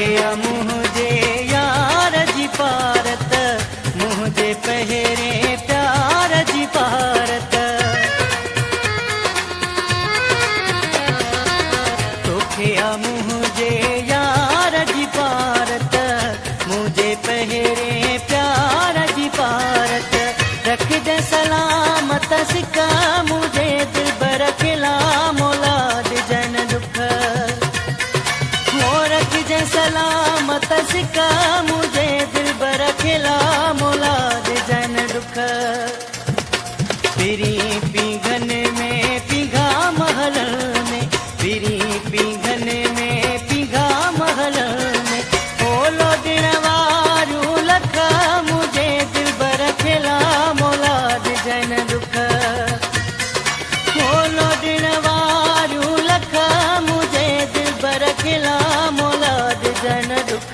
तोखे मुझे यार जी पारत मुझे पहरे प्यार जी पारत तोखे मुझे यार जी पारत मुझे पहरे प्यार जी पारत रख दे सलामत सिका मुझे दिल बर खिला मोलाद जन दुख रख दे सलामत सिका मुझे दिल बर खिला मोलाद जन दुख पिरी पीघन में पीघा महल में पिरी पीघन में पीघा महल में ओलो दिन वारू लखा मुझे दिल बर खिला मोलाद जन दुख ओलो दिन वारू लखा मुझे दिल बर खिला मोलाद जन दुख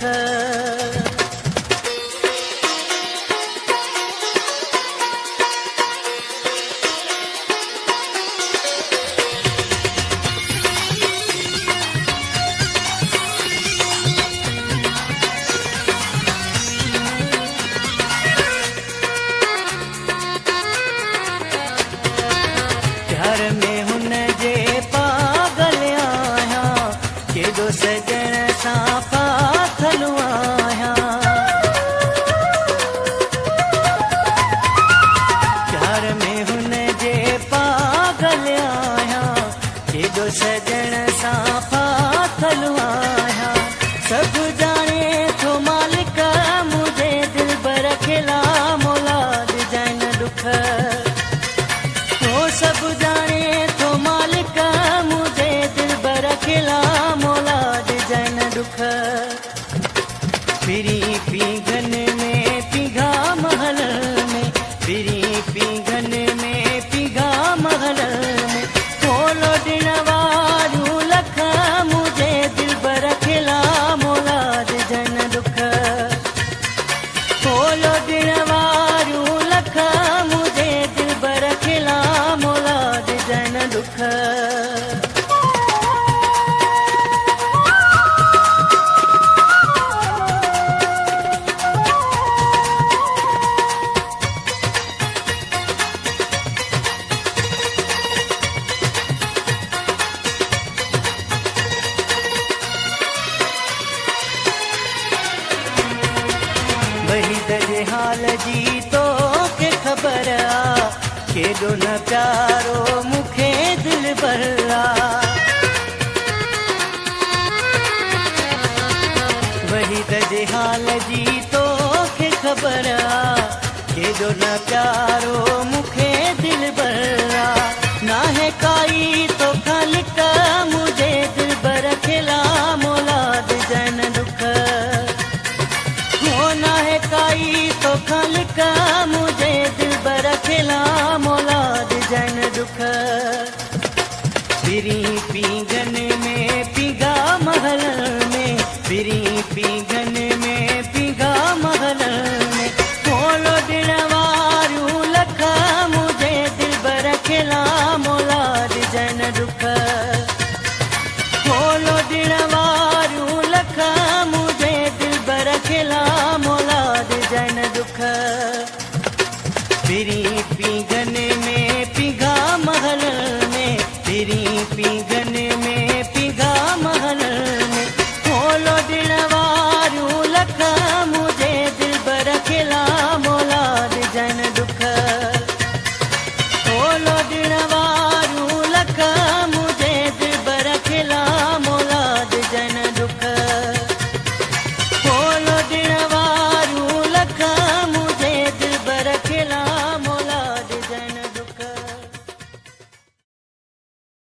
प्यार में हुन जे पागल आया केॾो सजण सां फाथल आया प्यार में हुन जे पागल आया केॾो सजण सां फाथल आया सभु ॼाणे थो मालिक मुझे दिल बर खिला मोलाद जन दुख सब जाने तो मालिक मुझे दिल बर खिला मोलाद जन दुख पिरी पीघन में पीघा महल में पिरी पीघन में पीघा महल में खोलो दिन वारू लख मुझे दिल बर खिला मोलाद जन दुख खोलो दिन वारू लख मुझे दिल बर खिला मोलाद जन दुख वहीद जे हाल जी तो के ख़बर आ केॾो न प्यारो मूंखे दिल भर आ वहीद जे हाल जी तो के ख़बर आ केॾो न प्यारो मूंखे दिल भर आ नाहे काई तो खालिक मुझे दिल बर खिला मोलाद